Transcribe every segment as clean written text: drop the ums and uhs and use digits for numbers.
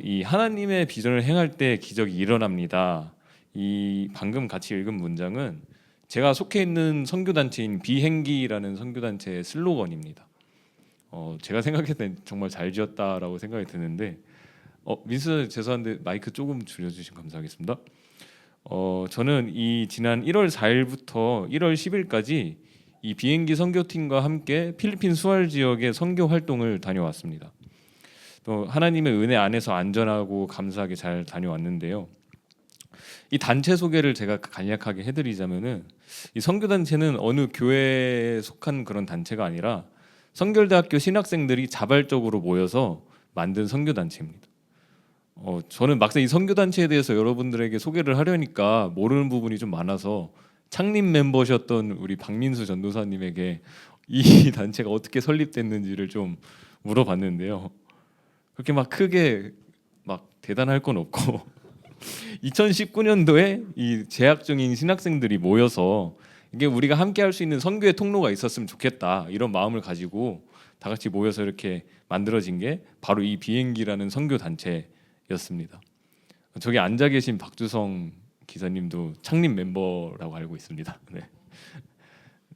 이 하나님의 비전을 행할 때 기적이 일어납니다. 이 방금 같이 읽은 문장은 제가 속해 있는 선교단체인 비행기라는 선교단체의 슬로건입니다. 제가 생각했을 땐 정말 잘 지었다라고 생각이 드는데 민수 죄송한데 마이크 조금 줄여주시면 감사하겠습니다. 저는 이 지난 1월 4일부터 1월 10일까지 이 비행기 선교팀과 함께 필리핀 수알 지역의 선교 활동을 다녀왔습니다. 또 하나님의 은혜 안에서 안전하고 감사하게 잘 다녀왔는데요. 이 단체 소개를 제가 간략하게 해드리자면은 이 선교단체는 어느 교회에 속한 그런 단체가 아니라 성결대학교 신학생들이 자발적으로 모여서 만든 선교단체입니다. 저는 막상 이 선교단체에 대해서 여러분들에게 소개를 하려니까 모르는 부분이 좀 많아서 창립 멤버셨던 우리 박민수 전도사님에게 이 단체가 어떻게 설립됐는지를 좀 물어봤는데요. 그렇게 막 크게 막 대단할 건 없고 2019년도에 이 재학 중인 신학생들이 모여서 이게 우리가 함께 할 수 있는 선교의 통로가 있었으면 좋겠다 이런 마음을 가지고 다 같이 모여서 이렇게 만들어진 게 바로 이 비행기라는 선교 단체였습니다. 저기 앉아 계신 박주성 기사님도 창립 멤버라고 알고 있습니다.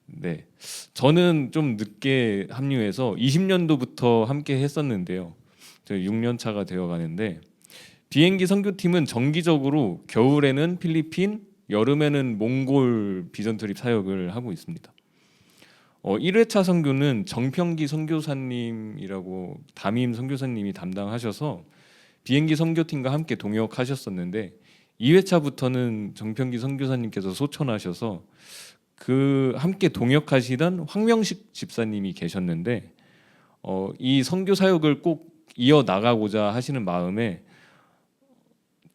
네. 저는 좀 늦게 합류해서 20년도부터 함께 했었는데요. 저 6년 차가 되어 가는데 비행기 선교팀은 정기적으로 겨울에는 필리핀, 여름에는 몽골 비전 트립 사역을 하고 있습니다. 1회차 선교는 정평기 선교사님이라고 담임 선교사님이 담당하셔서 비행기 선교팀과 함께 동역하셨었는데 2회차부터는 정평기 선교사님께서 소천하셔서 그 함께 동역하시던 황명식 집사님이 계셨는데 이 선교 사역을 꼭 이어 나가고자 하시는 마음에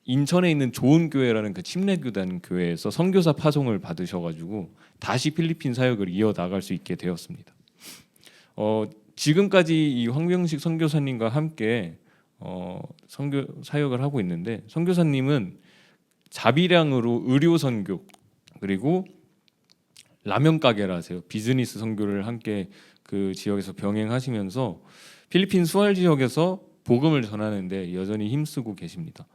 인천에 있는 좋은 교회라는 그 침례교단 교회에서 선교사 파송을 받으셔가지고 다시 필리핀 사역을 이어 나갈 수 있게 되었습니다. 지금까지 이 황명식 선교사님과 함께 선교 사역을 하고 있는데 선교사님은 자비량으로 의료 선교 그리고 라면 가게를 하세요. 비즈니스 선교를 함께 그 지역에서 병행하시면서 필리핀 수알 지역에서 복음을 전하는데 여전히 힘쓰고 계십니다.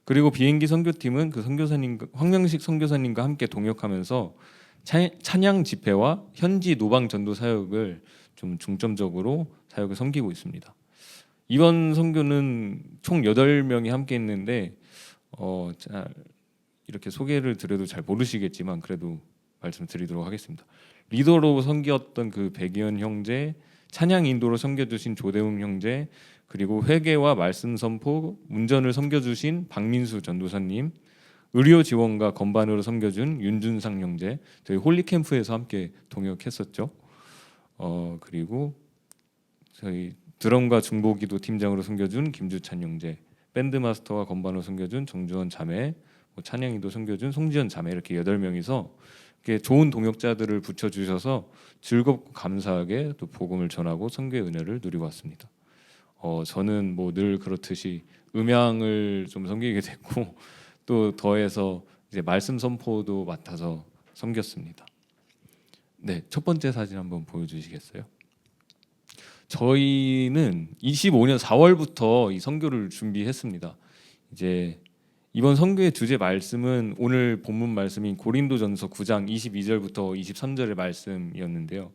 그리고 비행기 선교팀은 그 선교사님 황명식 선교사님과 함께 동역하면서 찬양 집회와 현지 노방 전도 사역을 좀 중점적으로 사역을 섬기고 있습니다. 이번 선교는 총 8명이 함께 했는데 이렇게 소개를 드려도 잘 모르시겠지만 그래도 말씀드리도록 하겠습니다. 리더로 섬겼던 그 백이현 형제, 찬양 인도로 섬겨주신 조대웅 형제, 그리고 회개와 말씀 선포, 운전을 섬겨주신 박민수 전도사님, 의료 지원과 건반으로 섬겨준 윤준상 형제, 저희 홀리 캠프에서 함께 동역했었죠. 그리고 저희 드럼과 중보기도 팀장으로 섬겨준 김주찬 형제, 밴드 마스터와 건반으로 섬겨준 정주원 자매, 찬양인도 섬겨준 송지연 자매 이렇게 8명이서 이렇게 좋은 동역자들을 붙여주셔서 즐겁고 감사하게 또 복음을 전하고 선교의 은혜를 누리고 왔습니다. 저는 뭐 늘 그렇듯이 음향을 좀 섬기게 됐고 또 더해서 이제 말씀 선포도 맡아서 섬겼습니다. 네, 첫 번째 사진 한번 보여주시겠어요? 저희는 25년 4월부터 이 선교를 준비했습니다. 이제 이번 선교의 주제 말씀은 오늘 본문 말씀인 고린도전서 9장 22절부터 23절의 말씀이었는데요.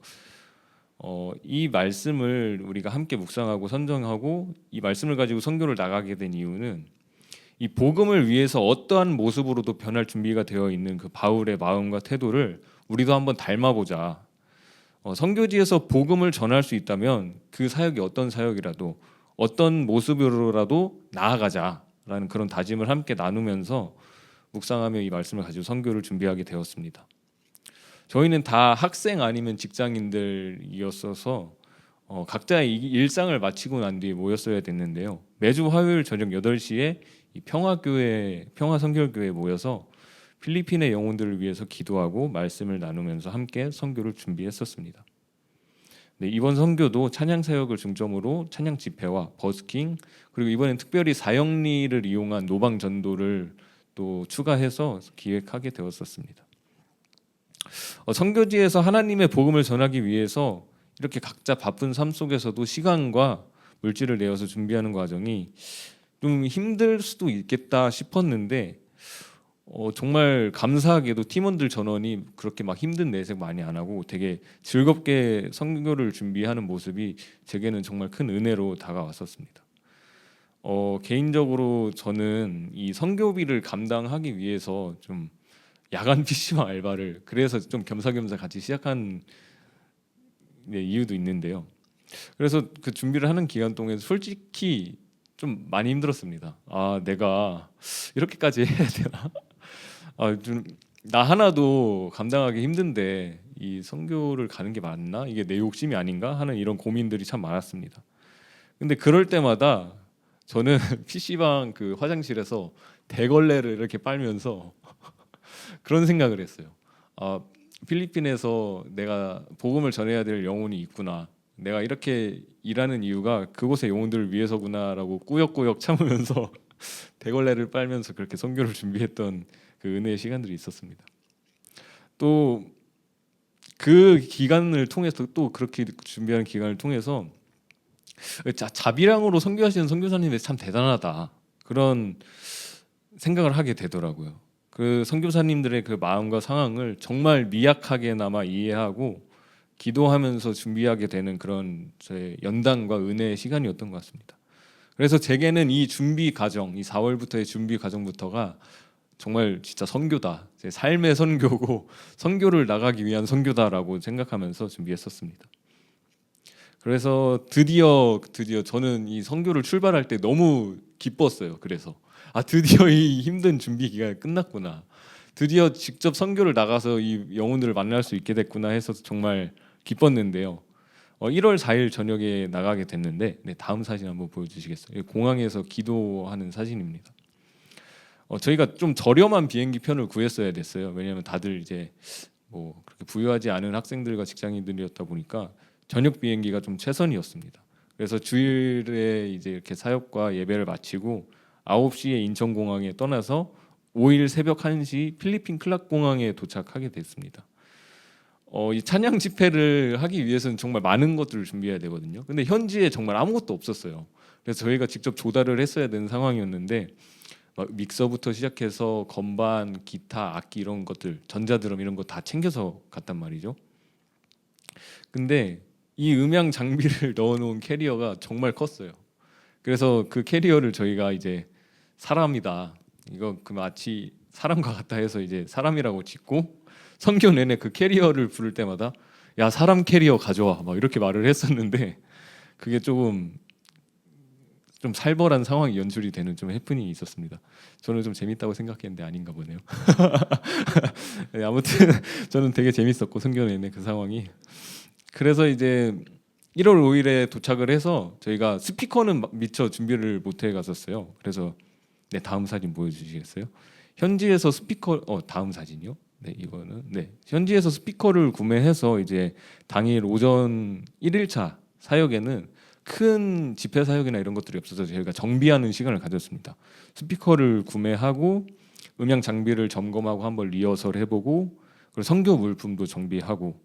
이 말씀을 우리가 함께 묵상하고 선정하고 이 말씀을 가지고 선교를 나가게 된 이유는 이 복음을 위해서 어떠한 모습으로도 변할 준비가 되어 있는 그 바울의 마음과 태도를 우리도 한번 닮아보자. 선교지에서 복음을 전할 수 있다면 그 사역이 어떤 사역이라도 어떤 모습으로라도 나아가자라는 그런 다짐을 함께 나누면서 묵상하며 이 말씀을 가지고 선교를 준비하게 되었습니다. 저희는 다 학생 아니면 직장인들이었어서 각자의 일상을 마치고 난 뒤에 모였어야 됐는데요. 매주 화요일 저녁 8시에 이 평화선결교회에 모여서 필리핀의 영혼들을 위해서 기도하고 말씀을 나누면서 함께 선교를 준비했었습니다. 네, 이번 선교도 찬양 사역을 중점으로 찬양 집회와 버스킹 그리고 이번엔 특별히 사형리를 이용한 노방 전도를 또 추가해서 기획하게 되었었습니다. 선교지에서 하나님의 복음을 전하기 위해서 이렇게 각자 바쁜 삶 속에서도 시간과 물질을 내어서 준비하는 과정이 좀 힘들 수도 있겠다 싶었는데 정말 감사하게도 팀원들 전원이 그렇게 막 힘든 내색 많이 안 하고 되게 즐겁게 선교를 준비하는 모습이 제게는 정말 큰 은혜로 다가왔었습니다. 개인적으로 저는 이 선교비를 감당하기 위해서 좀 야간 PC방 알바를 그래서 좀 겸사겸사 같이 시작한 이유도 있는데요. 그래서 그 준비를 하는 기간 동안 솔직히 좀 많이 힘들었습니다. 아, 내가 이렇게까지 해야 되나? 좀 나 하나도 감당하기 힘든데 이 선교를 가는 게 맞나? 이게 내 욕심이 아닌가? 하는 이런 고민들이 참 많았습니다. 근데 그럴 때마다 저는 PC방 그 화장실에서 대걸레를 이렇게 빨면서 그런 생각을 했어요. 아, 필리핀에서 내가 복음을 전해야 될 영혼이 있구나. 내가 이렇게 일하는 이유가 그곳의 영혼들을 위해서구나라고 꾸역꾸역 참으면서 대걸레를 빨면서 그렇게 선교를 준비했던 그 은혜의 시간들이 있었습니다. 또 그 기간을 통해서 또 그렇게 준비하는 기간을 통해서 자비랑으로 선교하시는 선교사님이 참 대단하다 그런 생각을 하게 되더라고요. 그 선교사님들의 그 마음과 상황을 정말 미약하게나마 이해하고 기도하면서 준비하게 되는 그런 저의 연단과 은혜의 시간이었던 것 같습니다. 그래서 제게는 이 준비 과정, 이 4월부터의 준비 과정부터가 정말 진짜 선교다, 제 삶의 선교고 선교를 나가기 위한 선교다라고 생각하면서 준비했었습니다. 그래서 드디어 저는 이 선교를 출발할 때 너무 기뻤어요. 그래서 드디어 이 힘든 준비 기간이 끝났구나. 드디어 직접 선교를 나가서 이 영혼들을 만날 수 있게 됐구나 해서 정말 기뻤는데요. 1월 4일 저녁에 나가게 됐는데 다음 사진 한번 보여주시겠어요? 공항에서 기도하는 사진입니다. 저희가 좀 저렴한 비행기 편을 구했어야 됐어요. 왜냐하면 다들 이제 뭐 그렇게 부유하지 않은 학생들과 직장인들이었다 보니까 저녁 비행기가 좀 최선이었습니다. 그래서 주일에 이제 이렇게 사역과 예배를 마치고 9시에 인천공항에 떠나서 5일 새벽 1시 필리핀 클락 공항에 도착하게 됐습니다. 이 찬양 집회를 하기 위해서는 정말 많은 것들을 준비해야 되거든요. 근데 현지에 정말 아무것도 없었어요. 그래서 저희가 직접 조달을 했어야 되는 상황이었는데 믹서부터 시작해서 건반, 기타, 악기 이런 것들, 전자드럼 이런 거 다 챙겨서 갔단 말이죠. 근데 이 음향 장비를 넣어놓은 캐리어가 정말 컸어요. 그래서 그 캐리어를 저희가 이제 사람이다, 이거 그 마치 사람과 같다 해서 이제 사람이라고 짓고 선교 내내 그 캐리어를 부를 때마다 야, 사람 캐리어 가져와 막 이렇게 말을 했었는데 그게 좀 살벌한 상황이 연출이 되는 좀 해프닝이 있었습니다. 저는 좀 재밌다고 생각했는데 아닌가 보네요. 네, 아무튼 저는 되게 재밌었고 선교 내내 그 상황이. 그래서 이제 1월 5일에 도착을 해서 저희가 스피커는 미처 준비를 못 해갔었어요. 그래서 다음 사진 보여주시겠어요? 현지에서 스피커 다음 사진이요? 이거는 현지에서 스피커를 구매해서 이제 당일 오전 1일차 사역에는 큰 집회 사역이나 이런 것들이 없어서 저희가 정비하는 시간을 가졌습니다. 스피커를 구매하고 음향 장비를 점검하고 한번 리허설 해보고 그리고 선교 물품도 정비하고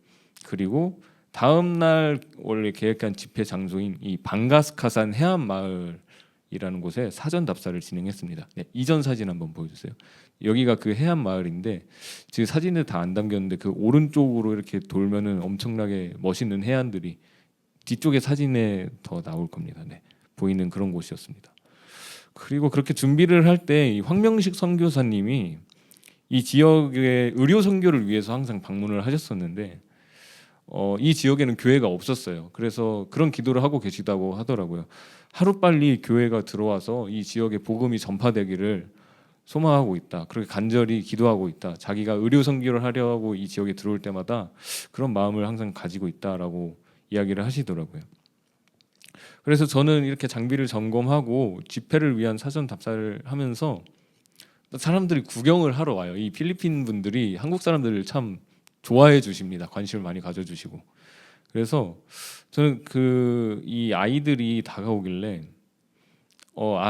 그리고 다음 날 원래 계획한 집회 장소인 이 방가스카산 해안 마을이라는 곳에 사전 답사를 진행했습니다. 이전 사진 한번 보여주세요. 여기가 그 해안 마을인데 지금 사진에 다 안 담겼는데 그 오른쪽으로 이렇게 돌면은 엄청나게 멋있는 해안들이 뒤쪽에 사진에 더 나올 겁니다. 보이는 그런 곳이었습니다. 그리고 그렇게 준비를 할 때 황명식 선교사님이 이 지역의 의료 선교를 위해서 항상 방문을 하셨었는데 이 지역에는 교회가 없었어요. 그래서 그런 기도를 하고 계시다고 하더라고요. 하루빨리 교회가 들어와서 이 지역에 복음이 전파되기를 소망하고 있다. 그렇게 간절히 기도하고 있다. 자기가 의료 선교를 하려고 이 지역에 들어올 때마다 그런 마음을 항상 가지고 있다라고 이야기를 하시더라고요. 그래서 저는 이렇게 장비를 점검하고 집회를 위한 사전 답사를 하면서 사람들이 구경을 하러 와요. 이 필리핀 분들이 한국 사람들을 참 좋아해 주십니다. 관심을 많이 가져주시고. 그래서 저는 이 아이들이 다가오길래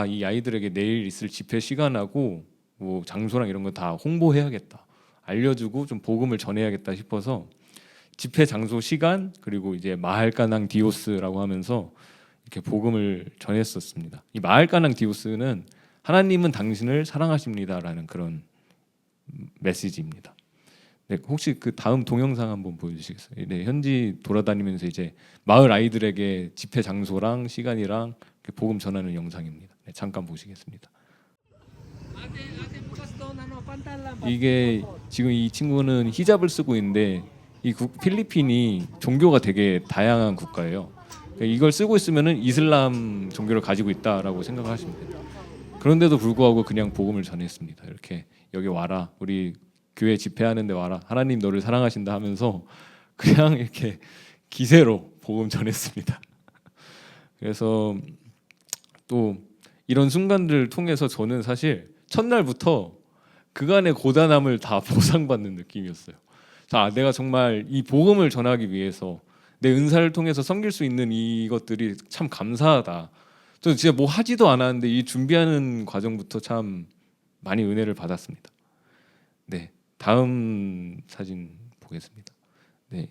이 아이들에게 내일 있을 집회 시간하고 뭐 장소랑 이런 거 다 홍보해야겠다, 알려주고 좀 복음을 전해야겠다 싶어서 집회 장소, 시간 그리고 이제 마할까낭 디오스라고 하면서 이렇게 복음을 전했었습니다. 이 마을가낭 디오스는 하나님은 당신을 사랑하십니다라는 그런 메시지입니다. 네, 혹시 그 다음 동영상 한번 보여주시겠어요? 네, 현지 돌아다니면서 이제 마을 아이들에게 집회 장소랑 시간이랑 복음 전하는 영상입니다. 네, 잠깐 보시겠습니다. 이게 지금 이 친구는 히잡을 쓰고 있는데 이 필리핀이 종교가 되게 다양한 국가예요. 그러니까 이걸 쓰고 있으면은 이슬람 종교를 가지고 있다라고 생각하시면 돼요. 그런데도 불구하고 그냥 복음을 전했습니다. 이렇게 여기 와라, 우리 교회 집회하는데 와라, 하나님 너를 사랑하신다 하면서 그냥 이렇게 기세로 복음 전했습니다. 그래서 또 이런 순간들을 통해서 저는 사실 첫날부터 그간의 고단함을 다 보상받는 느낌이었어요. 자, 내가 정말 이 복음을 전하기 위해서 내 은사를 통해서 섬길 수 있는 이것들이 참 감사하다. 저 진짜 뭐 하지도 않았는데 이 준비하는 과정부터 참 많이 은혜를 받았습니다. 네, 다음 사진 보겠습니다. 네,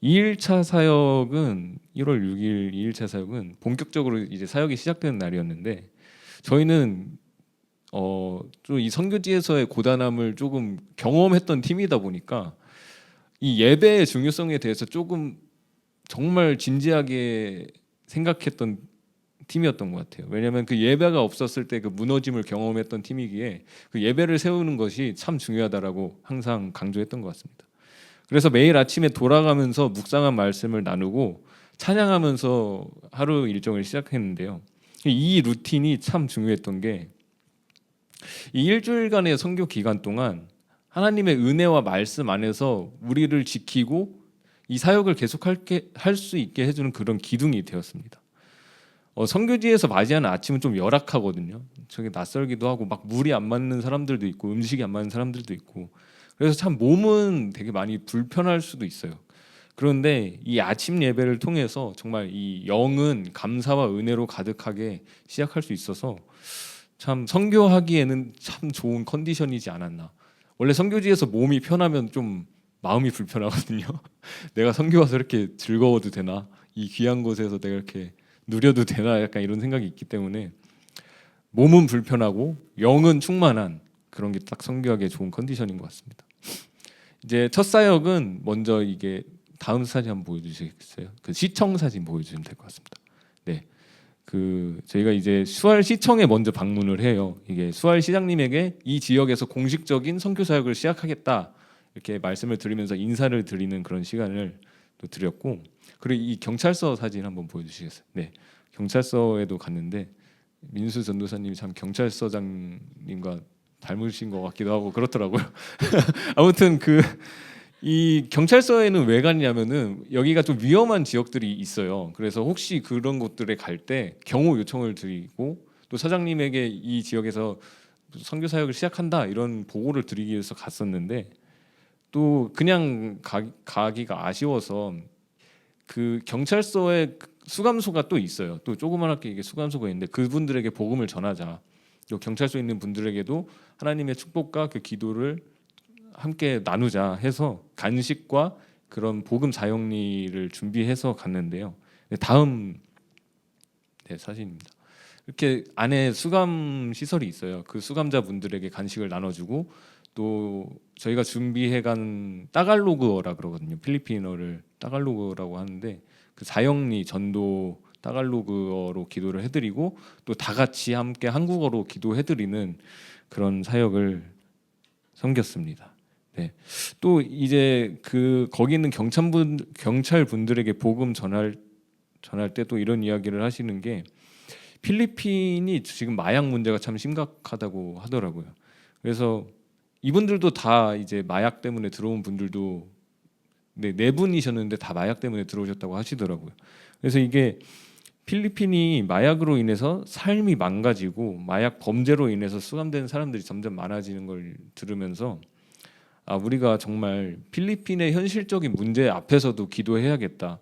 2일차 사역은 1월 6일 2일차 사역은 본격적으로 이제 사역이 시작되는 날이었는데 저희는 좀 이 선교지에서의 고단함을 조금 경험했던 팀이다 보니까 이 예배의 중요성에 대해서 조금 정말 진지하게 생각했던 팀이었던 것 같아요. 왜냐하면 그 예배가 없었을 때 그 무너짐을 경험했던 팀이기에 그 예배를 세우는 것이 참 중요하다라고 항상 강조했던 것 같습니다. 그래서 매일 아침에 돌아가면서 묵상한 말씀을 나누고 찬양하면서 하루 일정을 시작했는데요. 이 루틴이 참 중요했던 게 이 일주일간의 선교 기간 동안 하나님의 은혜와 말씀 안에서 우리를 지키고 이 사역을 계속할 수 있게 해주는 그런 기둥이 되었습니다. 선교지에서 맞이하는 아침은 좀 열악하거든요. 저게 낯설기도 하고 막 물이 안 맞는 사람들도 있고 음식이 안 맞는 사람들도 있고 그래서 참 몸은 되게 많이 불편할 수도 있어요. 그런데 이 아침 예배를 통해서 정말 이 영은 감사와 은혜로 가득하게 시작할 수 있어서 참 선교하기에는 참 좋은 컨디션이지 않았나. 원래 선교지에서 몸이 편하면 좀 마음이 불편하거든요. 내가 선교 와서 이렇게 즐거워도 되나? 이 귀한 곳에서 내가 이렇게 누려도 되나? 약간 이런 생각이 있기 때문에 몸은 불편하고 영은 충만한 그런 게 딱 선교하기에 좋은 컨디션인 것 같습니다. 이제 첫 사역은 먼저 이게 다음 사진 한번 보여주시겠어요? 그 시청 사진 보여주시면 될 것 같습니다. 네, 그 저희가 이제 수알 시청에 먼저 방문을 해요. 이게 수알 시장님에게 이 지역에서 공식적인 선교 사역을 시작하겠다 이렇게 말씀을 드리면서 인사를 드리는 그런 시간을 또 드렸고, 그리고 이 경찰서 사진 한번 보여주시겠어요? 네, 경찰서에도 갔는데 민수 전도사님이 참 경찰서장님과 닮으신 것 같기도 하고 그렇더라고요. 아무튼 이 경찰서에는 왜 갔냐면은 여기가 좀 위험한 지역들이 있어요. 그래서 혹시 그런 곳들에 갈 때 경호 요청을 드리고 또 사장님에게 이 지역에서 선교 사역을 시작한다 이런 보고를 드리기 위해서 갔었는데 또 그냥 가기가 아쉬워서 그 경찰서에 수감소가 또 있어요. 또 조그맣게 이게 수감소가 있는데 그분들에게 복음을 전하자. 또 경찰서에 있는 분들에게도 하나님의 축복과 그 기도를 함께 나누자 해서 간식과 그런 복음 사역리를 준비해서 갔는데요. 다음 사진입니다. 이렇게 안에 수감 시설이 있어요. 그 수감자 분들에게 간식을 나눠주고 또 저희가 준비해간 따갈로그어라 그러거든요. 필리핀어를 따갈로그라고 하는데 그 사역리 전도 따갈로그어로 기도를 해드리고 또 다 같이 함께 한국어로 기도해드리는 그런 사역을 섬겼습니다. 네. 또 이제 거기 있는 경찰 분들에게 복음 전할 때 또 이런 이야기를 하시는 게 필리핀이 지금 마약 문제가 참 심각하다고 하더라고요. 그래서 이분들도 다 이제 마약 때문에 들어온 분들도 네 분이셨는데 다 마약 때문에 들어오셨다고 하시더라고요. 그래서 이게 필리핀이 마약으로 인해서 삶이 망가지고 마약 범죄로 인해서 수감되는 사람들이 점점 많아지는 걸 들으면서 우리가 정말 필리핀의 현실적인 문제 앞에서도 기도해야겠다.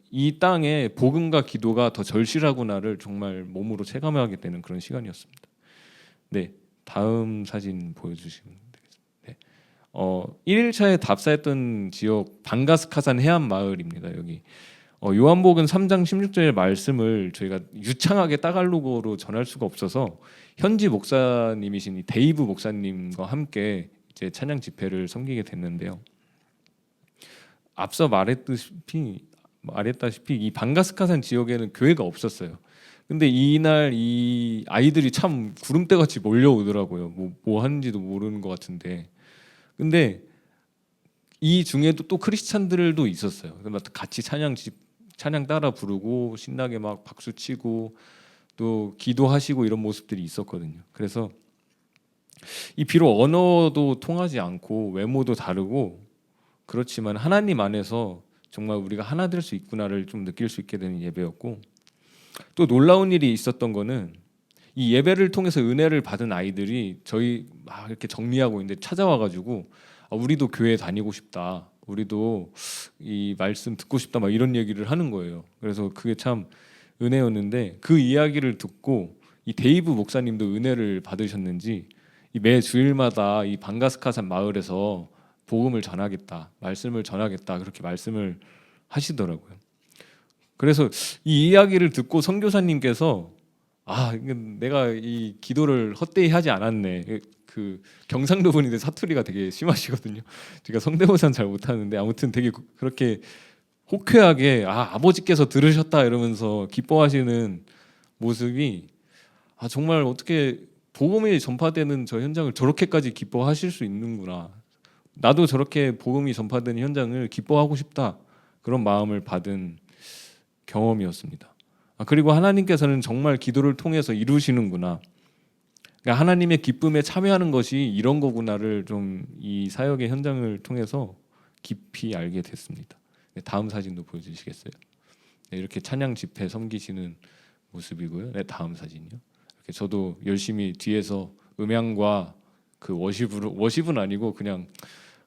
이 땅에 복음과 기도가 더 절실하구나를 정말 몸으로 체감하게 되는 그런 시간이었습니다. 네, 다음 사진 보여주시면 되겠습니다. 네. 1일차에 답사했던 지역 방가스카산 해안 마을입니다. 여기 요한복음 3장 16절의 말씀을 저희가 유창하게 따갈로그로 전할 수가 없어서 현지 목사님이신 이 데이브 목사님과 함께 이제 찬양 집회를 섬기게 됐는데요. 앞서 말했다시피 이 방가스카산 지역에는 교회가 없었어요. 근데 이날 이 아이들이 참 구름대같이 몰려오더라고요. 뭐 하는지도 모르는 것 같은데. 근데 이 중에도 또 크리스찬들도 있었어요. 같이 찬양 따라 부르고 신나게 막 박수 치고 또 기도하시고 이런 모습들이 있었거든요. 그래서 이 비록 언어도 통하지 않고 외모도 다르고 그렇지만 하나님 안에서 정말 우리가 하나 될 수 있구나를 좀 느낄 수 있게 되는 예배였고, 또 놀라운 일이 있었던 거는 이 예배를 통해서 은혜를 받은 아이들이 저희 막 이렇게 정리하고 있는데 찾아와가지고 우리도 교회 다니고 싶다, 우리도 이 말씀 듣고 싶다, 막 이런 얘기를 하는 거예요. 그래서 그게 참 은혜였는데, 그 이야기를 듣고 이 데이브 목사님도 은혜를 받으셨는지 매 주일마다 이 방가스카산 마을에서 복음을 전하겠다, 말씀을 전하겠다, 그렇게 말씀을 하시더라고요. 그래서 이 이야기를 듣고 선교사님께서 내가 이 기도를 헛되이 하지 않았네. 그 경상도 분인데 사투리가 되게 심하시거든요. 제가 성대모사는 잘 못하는데 아무튼 되게 그렇게 호쾌하게 아버지께서 들으셨다 이러면서 기뻐하시는 모습이 정말 어떻게 복음이 전파되는 저 현장을 저렇게까지 기뻐하실 수 있는구나. 나도 저렇게 복음이 전파되는 현장을 기뻐하고 싶다. 그런 마음을 받은 경험이었습니다. 그리고 하나님께서는 정말 기도를 통해서 이루시는구나. 그러니까 하나님의 기쁨에 참여하는 것이 이런 거구나를 좀 이 사역의 현장을 통해서 깊이 알게 됐습니다. 다음 사진도 보여주시겠어요? 이렇게 찬양 집회 섬기시는 모습이고요. 다음 사진이요. 이렇게 저도 열심히 뒤에서 음향과 그 워십은 아니고 그냥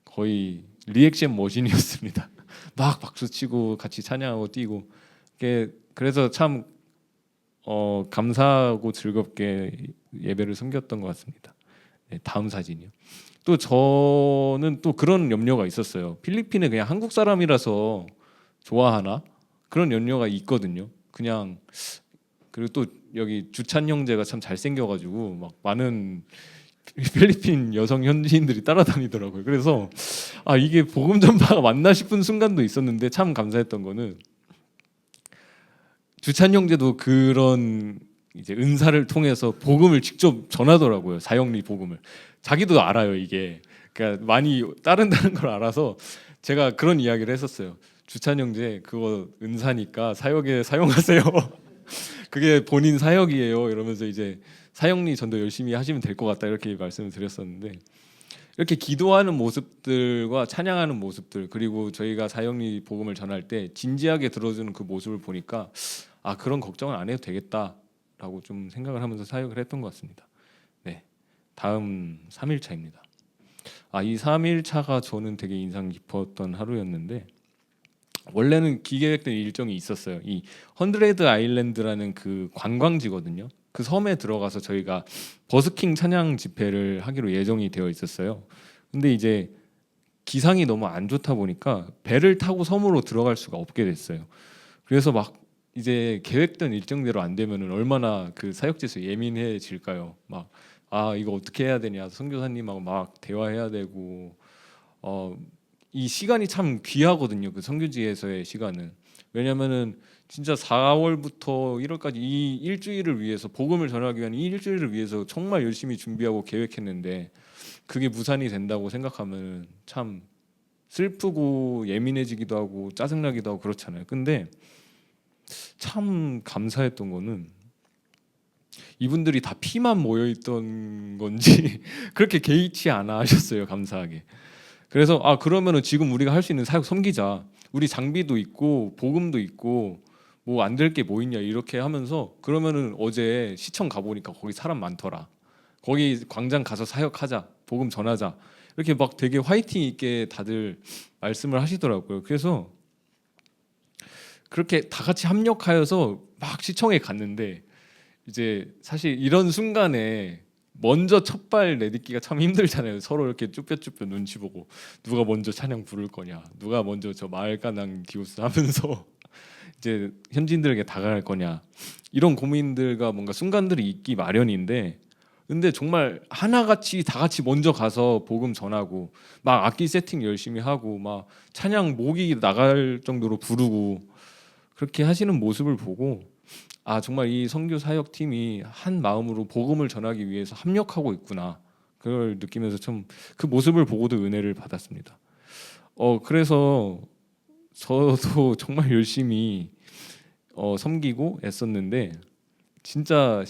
거의 리액션 머신이었습니다. 막 박수치고 같이 찬양하고 뛰고. 그래서 참 감사하고 즐겁게 예배를 섬겼던 것 같습니다. 다음 사진이요. 또 저는 또 그런 염려가 있었어요. 필리핀에 그냥 한국 사람이라서 좋아하나? 그런 염려가 있거든요. 그리고 또 여기 주찬 형제가 참 잘생겨가지고 막 많은 필리핀 여성 현지인들이 따라다니더라고요. 그래서 이게 복음 전파가 맞나 싶은 순간도 있었는데, 참 감사했던 거는 주찬 형제도 그런 이제 은사를 통해서 복음을 직접 전하더라고요. 사형리 복음을. 자기도 알아요, 이게. 그러니까 많이 따른다는 걸 알아서 제가 그런 이야기를 했었어요. 주찬 형제, 그거 은사니까 사역에 사용하세요. 그게 본인 사역이에요. 이러면서 이제 사형리 전도 열심히 하시면 될 것 같다, 이렇게 말씀을 드렸었는데, 이렇게 기도하는 모습들과 찬양하는 모습들, 그리고 저희가 사형리 복음을 전할 때 진지하게 들어주는 그 모습을 보니까 그런 걱정은 안 해도 되겠다라고 좀 생각을 하면서 사역을 했던 것 같습니다. 네, 다음 3일차입니다. 이 3일차가 저는 되게 인상 깊었던 하루였는데, 원래는 기계획된 일정이 있었어요. 이 헌드레드 아일랜드라는 그 관광지거든요. 그 섬에 들어가서 저희가 버스킹 찬양 집회를 하기로 예정이 되어 있었어요. 근데 이제 기상이 너무 안 좋다 보니까 배를 타고 섬으로 들어갈 수가 없게 됐어요. 그래서 막 이제 계획된 일정대로 안 되면은 얼마나 그 사역지에서 예민해질까요? 막 이거 어떻게 해야 되냐, 선교사님하고 막 대화해야 되고, 이 시간이 참 귀하거든요. 그 선교지에서의 시간은. 왜냐면은 진짜 4월부터 1월까지 이 일주일을 위해서, 복음을 전하기 위한 이 일주일을 위해서 정말 열심히 준비하고 계획했는데 그게 무산이 된다고 생각하면 참 슬프고 예민해지기도 하고 짜증나기도 하고 그렇잖아요. 근데 참 감사했던 거는 이분들이 다 피만 모여있던 건지 그렇게 개의치 않아 하셨어요. 감사하게. 그래서 그러면은 지금 우리가 할 수 있는 사역 섬기자. 우리 장비도 있고 복음도 있고 뭐 안 될 게 뭐 있냐, 이렇게 하면서, 그러면은 어제 시청 가보니까 거기 사람 많더라. 거기 광장 가서 사역하자, 복음 전하자, 이렇게 막 되게 화이팅 있게 다들 말씀을 하시더라고요. 그래서 그렇게 다 같이 합력하여서 막 시청에 갔는데, 이제 사실 이런 순간에 먼저 첫발 내딛기가 참 힘들잖아요. 서로 이렇게 쭈뼛쭈뼛 눈치 보고 누가 먼저 찬양 부를 거냐, 누가 먼저 저 마을간낭 디오스 하면서 이제 현지인들에게 다가갈 거냐 이런 고민들과 뭔가 순간들이 있기 마련인데 근데 정말 하나같이 다 같이 먼저 가서 복음 전하고 막 악기 세팅 열심히 하고 막 찬양 목이 나갈 정도로 부르고 그렇게 하시는 모습을 보고 아 정말 이 선교 사역 팀이 한 마음으로 복음을 전하기 위해서 합력하고 있구나 그걸 느끼면서 좀 그 모습을 보고도 은혜를 받았습니다. 그래서 저도 정말 열심히 섬기고 애썼는데 진짜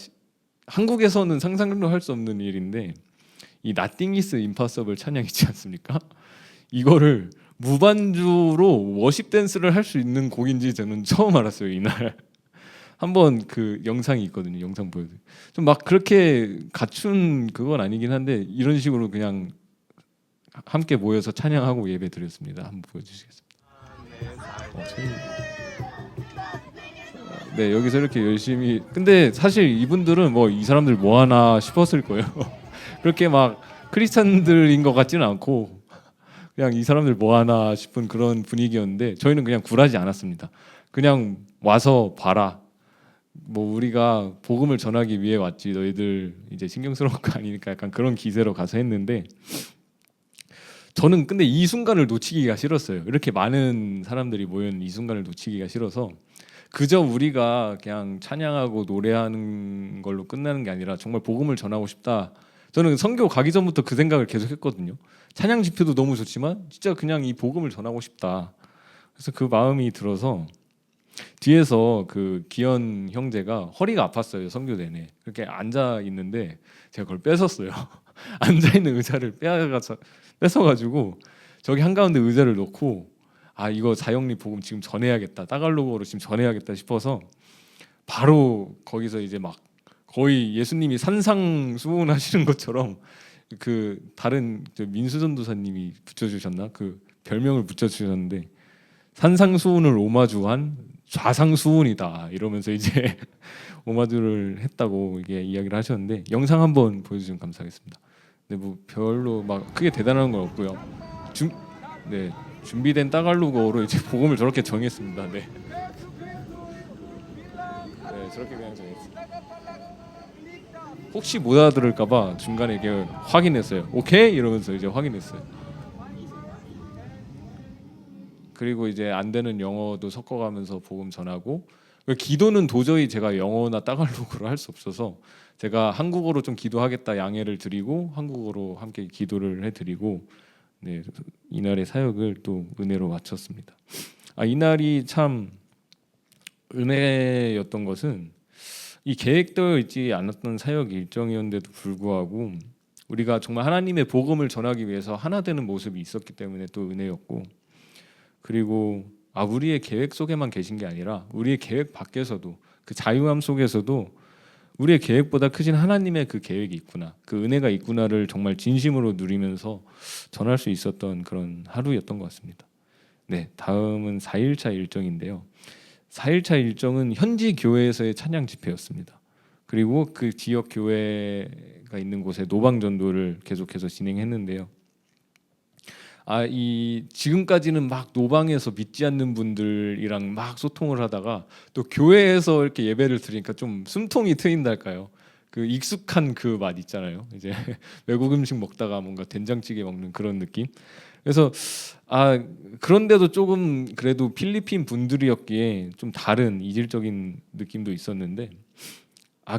한국에서는 상상도 할 수 없는 일인데 이 Nothing is impossible 찬양 있지 않습니까? 이거를 무반주로 워십 댄스를 할 수 있는 곡인지 저는 처음 알았어요. 이날 한번 그 영상이 있거든요. 영상 보여드려요. 좀 막 그렇게 갖춘 그건 아니긴 한데 이런 식으로 그냥 함께 모여서 찬양하고 예배 드렸습니다. 한번 보여주시겠습니다. 네 여기서 이렇게 열심히 근데 사실 이분들은 뭐 이 사람들 뭐 하나 싶었을 거예요. 그렇게 막 크리스찬들인 것 같지는 않고 그냥 이 사람들 뭐 하나 싶은 그런 분위기였는데 저희는 그냥 굴하지 않았습니다. 그냥 와서 봐라. 뭐 우리가 복음을 전하기 위해 왔지 너희들 이제 신경스러운 거 아니니까 약간 그런 기세로 가서 했는데 저는 근데 이 순간을 놓치기가 싫었어요. 이렇게 많은 사람들이 모인 이 순간을 놓치기가 싫어서 그저 우리가 그냥 찬양하고 노래하는 걸로 끝나는 게 아니라 정말 복음을 전하고 싶다. 저는 선교 가기 전부터 그 생각을 계속했거든요. 찬양 집회도 너무 좋지만 진짜 그냥 이 복음을 전하고 싶다. 그래서 그 마음이 들어서 뒤에서 그 기현 형제가 허리가 아팠어요. 선교 내내 그렇게 앉아 있는데 제가 그걸 뺏었어요. 앉아 있는 의자를 뺏어가지고 저기 한 가운데 의자를 놓고 아 이거 사형리 복음 지금 전해야겠다 따갈로그로 지금 전해야겠다 싶어서 바로 거기서 이제 막 거의 예수님이 산상수훈하시는 것처럼 그 다른 민수전도사님이 붙여주셨나 그 별명을 붙여주셨는데 산상수훈을 오마주한 좌상수훈이다 이러면서 이제 오마주를 했다고 이게 이야기를 하셨는데 영상 한번 보여주시면 감사하겠습니다. 근데 뭐 별로 막 크게 대단한 건 없고요. 네. 준비된 따갈로그로 이제 복음을 저렇게 정했습니다. 네, 네 저렇게 그냥 정했습니다. 혹시 못 알아들을까봐 중간에 이게 확인했어요. 오케이 이러면서 이제 확인했어요. 그리고 이제 안 되는 영어도 섞어가면서 복음 전하고 기도는 도저히 제가 영어나 따갈로그로 할 수 없어서 제가 한국어로 좀 기도하겠다 양해를 드리고 한국어로 함께 기도를 해드리고 네, 이날의 사역을 또 은혜로 마쳤습니다. 이날이 참 은혜였던 것은 이 계획되어 있지 않았던 사역 일정이었는데도 불구하고 우리가 정말 하나님의 복음을 전하기 위해서 하나 되는 모습이 있었기 때문에 또 은혜였고 그리고 우리의 계획 속에만 계신 게 아니라 우리의 계획 밖에서도 그 자유함 속에서도 우리의 계획보다 크신 하나님의 그 계획이 있구나 그 은혜가 있구나를 정말 진심으로 누리면서 전할 수 있었던 그런 하루였던 것 같습니다. 네, 다음은 4일차 일정인데요. 4일차 일정은 현지 교회에서의 찬양 집회였습니다. 그리고 그 지역 교회가 있는 곳에 노방 전도를 계속해서 진행했는데요. 이 지금까지는 막 노방에서 믿지 않는 분들이랑 막 소통을 하다가 또 교회에서 이렇게 예배를 드리니까 좀 숨통이 트인달까요? 그 익숙한 그 맛 있잖아요. 이제 외국 음식 먹다가 뭔가 된장찌개 먹는 그런 느낌. 그래서 그런데도 조금 그래도 필리핀 분들이었기에 좀 다른 이질적인 느낌도 있었는데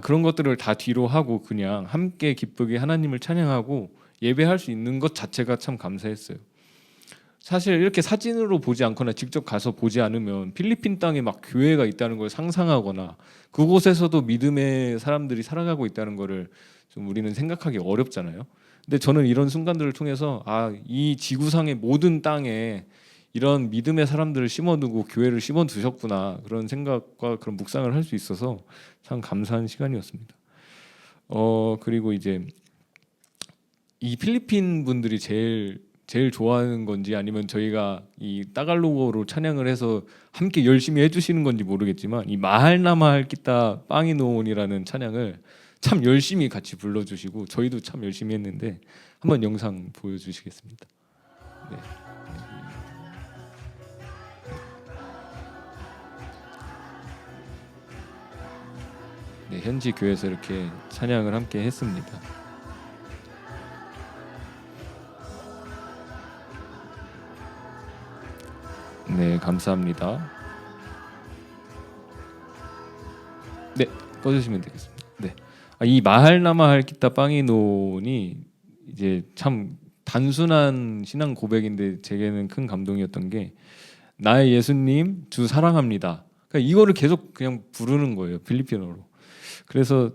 그런 것들을 다 뒤로 하고 그냥 함께 기쁘게 하나님을 찬양하고 예배할 수 있는 것 자체가 참 감사했어요. 사실 이렇게 사진으로 보지 않거나 직접 가서 보지 않으면 필리핀 땅에 막 교회가 있다는 걸 상상하거나 그곳에서도 믿음의 사람들이 살아가고 있다는 거를 좀 우리는 생각하기 어렵잖아요. 근데 저는 이런 순간들을 통해서 이 지구상의 모든 땅에 이런 믿음의 사람들을 심어두고 교회를 심어두셨구나 그런 생각과 그런 묵상을 할 수 있어서 참 감사한 시간이었습니다. 그리고 이제 이 필리핀 분들이 제일 좋아하는 건지 아니면 저희가 이 따갈로그로 찬양을 해서 함께 열심히 해주시는 건지 모르겠지만 이 마할나마할 끼따 빵이노온이라는 찬양을 참 열심히 같이 불러주시고 저희도 참 열심히 했는데 한번 영상 보여주시겠습니다. 네. 네, 현지 교회에서 이렇게 찬양을 함께 했습니다. 네, 감사합니다. 네, 꺼주시면 되겠습니다. 네, 이 마할나마할 기타 빵이노니 이제 참 단순한 신앙 고백인데 제게는 큰 감동이었던 게 나의 예수님 주 사랑합니다. 그러니까 이거를 계속 그냥 부르는 거예요, 필리핀어로. 그래서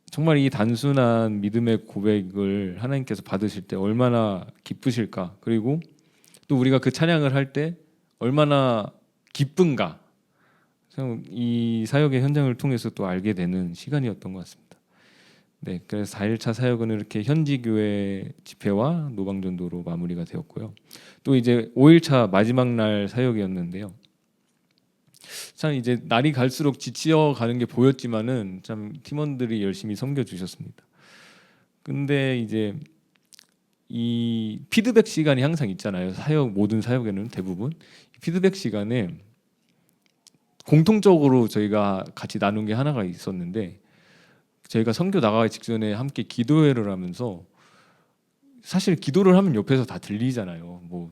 정말 이 단순한 믿음의 고백을 하나님께서 받으실 때 얼마나 기쁘실까. 그리고 또 우리가 그 찬양을 할 때 얼마나 기쁜가. 이 사역의 현장을 통해서 또 알게 되는 시간이었던 것 같습니다. 네, 그래서 4일차 사역은 이렇게 현지 교회 집회와 노방전도로 마무리가 되었고요. 또 이제 5일차 마지막 날 사역이었는데요. 참 이제 날이 갈수록 지치어 가는 게 보였지만은 참 팀원들이 열심히 섬겨 주셨습니다. 근데 이제 이 피드백 시간이 항상 있잖아요. 모든 사역에는 대부분 피드백 시간에 공통적으로 저희가 같이 나눈 게 하나가 있었는데, 저희가 선교 나가기 직전에 함께 기도회를 하면서 사실 기도를 하면 옆에서 다 들리잖아요. 뭐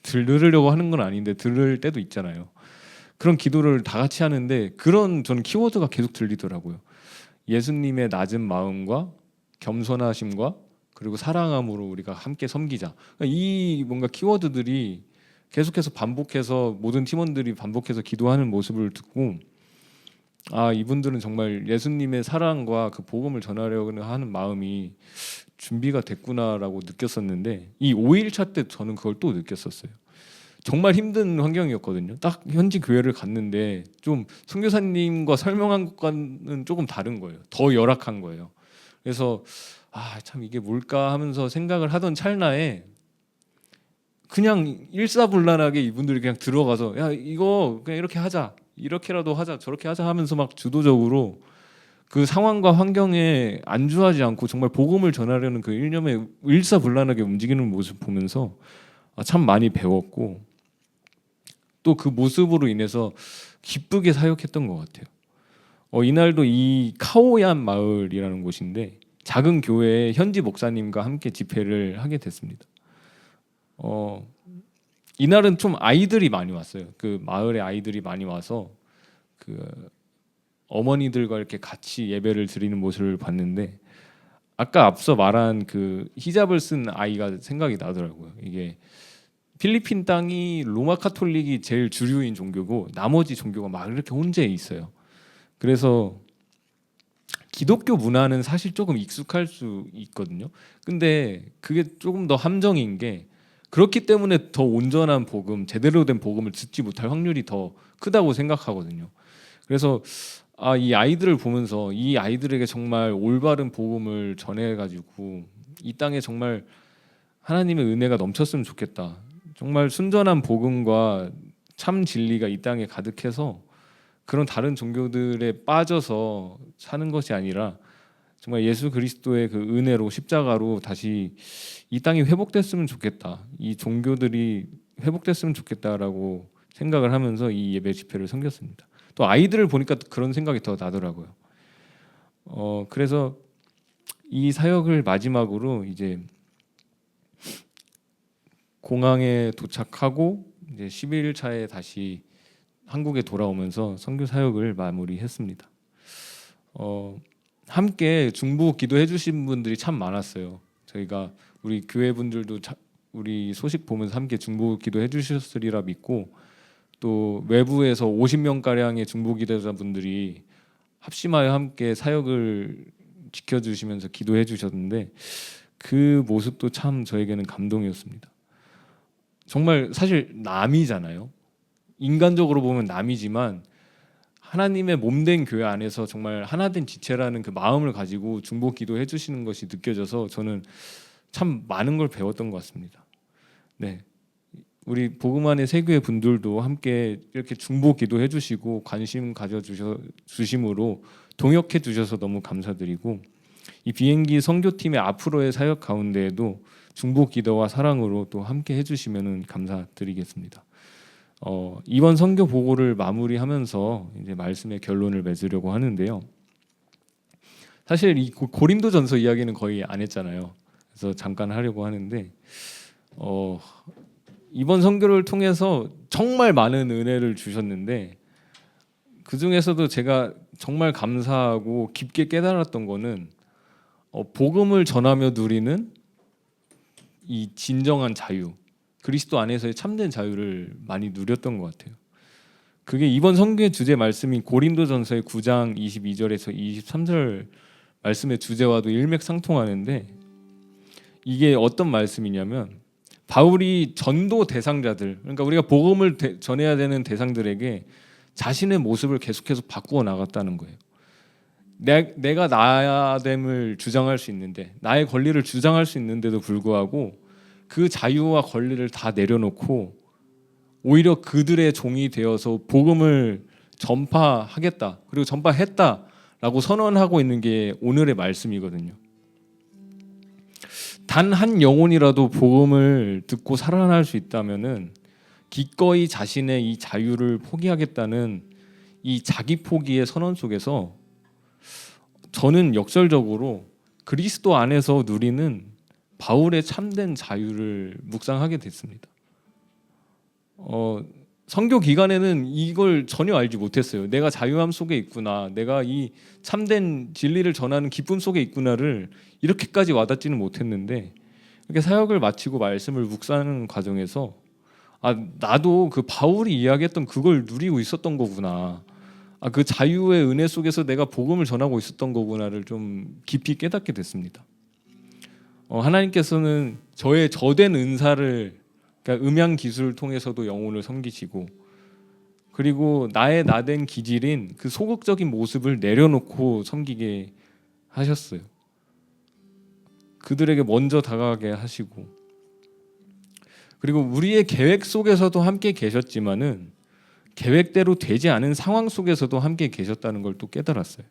들으려고 하는 건 아닌데 들을 때도 있잖아요. 그런 기도를 다 같이 하는데 저는 키워드가 계속 들리더라고요. 예수님의 낮은 마음과 겸손하심과 그리고 사랑함으로 우리가 함께 섬기자. 이 뭔가 키워드들이 계속해서 반복해서 모든 팀원들이 반복해서 기도하는 모습을 듣고 이분들은 정말 예수님의 사랑과 그 복음을 전하려고 하는 마음이 준비가 됐구나라고 느꼈었는데, 이 5일차 때 저는 그걸 또 느꼈었어요. 정말 힘든 환경이었거든요. 딱 현지 교회를 갔는데 좀 선교사님과 설명한 것과는 조금 다른 거예요. 더 열악한 거예요. 그래서 참 이게 뭘까 하면서 생각을 하던 찰나에 그냥 일사불란하게 이분들이 그냥 들어가서 야 이거 그냥 이렇게 하자, 이렇게라도 하자, 저렇게 하자 하면서 막 주도적으로 그 상황과 환경에 안주하지 않고 정말 복음을 전하려는 그 일념에 일사불란하게 움직이는 모습 보면서 참 많이 배웠고, 또 그 모습으로 인해서 기쁘게 사역했던 것 같아요. 이날도 이 카오얀 마을이라는 곳인데 작은 교회에 현지 목사님과 함께 집회를 하게 됐습니다. 이날은 좀 아이들이 많이 왔어요. 그 마을에 아이들이 많이 와서 그 어머니들과 이렇게 같이 예배를 드리는 모습을 봤는데, 아까 앞서 말한 그 히잡을 쓴 아이가 생각이 나더라고요. 이게 필리핀 땅이 로마 카톨릭이 제일 주류인 종교고 나머지 종교가 막 이렇게 혼재해 있어요. 그래서 기독교 문화는 사실 조금 익숙할 수 있거든요. 근데 그게 조금 더 함정인 게, 그렇기 때문에 더 온전한 복음, 제대로 된 복음을 듣지 못할 확률이 더 크다고 생각하거든요. 그래서 이 아이들을 보면서 이 아이들에게 정말 올바른 복음을 전해가지고 이 땅에 정말 하나님의 은혜가 넘쳤으면 좋겠다. 정말 순전한 복음과 참 진리가 이 땅에 가득해서 그런 다른 종교들에 빠져서 사는 것이 아니라 정말 예수 그리스도의 그 은혜로 십자가로 다시 이 땅이 회복됐으면 좋겠다. 이 종교들이 회복됐으면 좋겠다라고 생각을 하면서 이 예배 집회를 섬겼습니다. 또 아이들을 보니까 그런 생각이 더 나더라고요. 그래서 이 사역을 마지막으로 이제 공항에 도착하고 이제 11일 차에 다시 한국에 돌아오면서 선교 사역을 마무리했습니다. 함께 중보 기도해 주신 분들이 참 많았어요. 저희가 우리 교회 분들도 우리 소식 보면서 함께 중보 기도해 주셨으리라 믿고, 또 외부에서 50명 가량의 중보 기도자 분들이 합심하여 함께 사역을 지켜주시면서 기도해 주셨는데, 그 모습도 참 저에게는 감동이었습니다. 정말 사실 남이잖아요. 인간적으로 보면 남이지만 하나님의 몸된 교회 안에서 정말 하나된 지체라는 그 마음을 가지고 중보 기도해 주시는 것이 느껴져서 저는 참 많은 걸 배웠던 것 같습니다. 네, 우리 복음 안의 세교회 분들도 함께 이렇게 중보 기도해 주시고 관심 가져 주심으로 동역해 주셔서 너무 감사드리고, 이 비행기 선교팀의 앞으로의 사역 가운데에도 중보 기도와 사랑으로 또 함께 해주시면 감사드리겠습니다. 이번 선교 보고를 마무리하면서 이제 말씀의 결론을 맺으려고 하는데요. 사실 이 고린도전서 이야기는 거의 안 했잖아요. 그래서 잠깐 하려고 하는데 이번 선교를 통해서 정말 많은 은혜를 주셨는데 그 중에서도 제가 정말 감사하고 깊게 깨달았던 거는 복음을 전하며 누리는 이 진정한 자유, 그리스도 안에서의 참된 자유를 많이 누렸던 것 같아요. 그게 이번 선교의 주제 말씀인 고린도전서의 9장 22절에서 23절 말씀의 주제와도 일맥상통하는데, 이게 어떤 말씀이냐면 바울이 전도 대상자들, 그러니까 우리가 복음을 전해야 되는 대상들에게 자신의 모습을 계속해서 바꾸어 나갔다는 거예요. 내가 나됨을 주장할 수 있는데, 나의 권리를 주장할 수 있는데도 불구하고 그 자유와 권리를 다 내려놓고 오히려 그들의 종이 되어서 복음을 전파하겠다, 그리고 전파했다라고 선언하고 있는 게 오늘의 말씀이거든요. 단 한 영혼이라도 복음을 듣고 살아날 수 있다면은 기꺼이 자신의 이 자유를 포기하겠다는 이 자기 포기의 선언 속에서 저는 역설적으로 그리스도 안에서 누리는 바울의 참된 자유를 묵상하게 됐습니다. 선교 기간에는 이걸 전혀 알지 못했어요. 내가 자유함 속에 있구나, 내가 이 참된 진리를 전하는 기쁨 속에 있구나를 이렇게까지 와닿지는 못했는데, 이렇게 사역을 마치고 말씀을 묵상하는 과정에서 나도 그 바울이 이야기했던 그걸 누리고 있었던 거구나, 그 자유의 은혜 속에서 내가 복음을 전하고 있었던 거구나를 좀 깊이 깨닫게 됐습니다. 하나님께서는 저의 저된 은사를, 그러니까 음향 기술을 통해서도 영혼을 섬기시고, 그리고 나의 나된 기질인 그 소극적인 모습을 내려놓고 섬기게 하셨어요. 그들에게 먼저 다가가게 하시고, 그리고 우리의 계획 속에서도 함께 계셨지만은 계획대로 되지 않은 상황 속에서도 함께 계셨다는 걸 또 깨달았어요.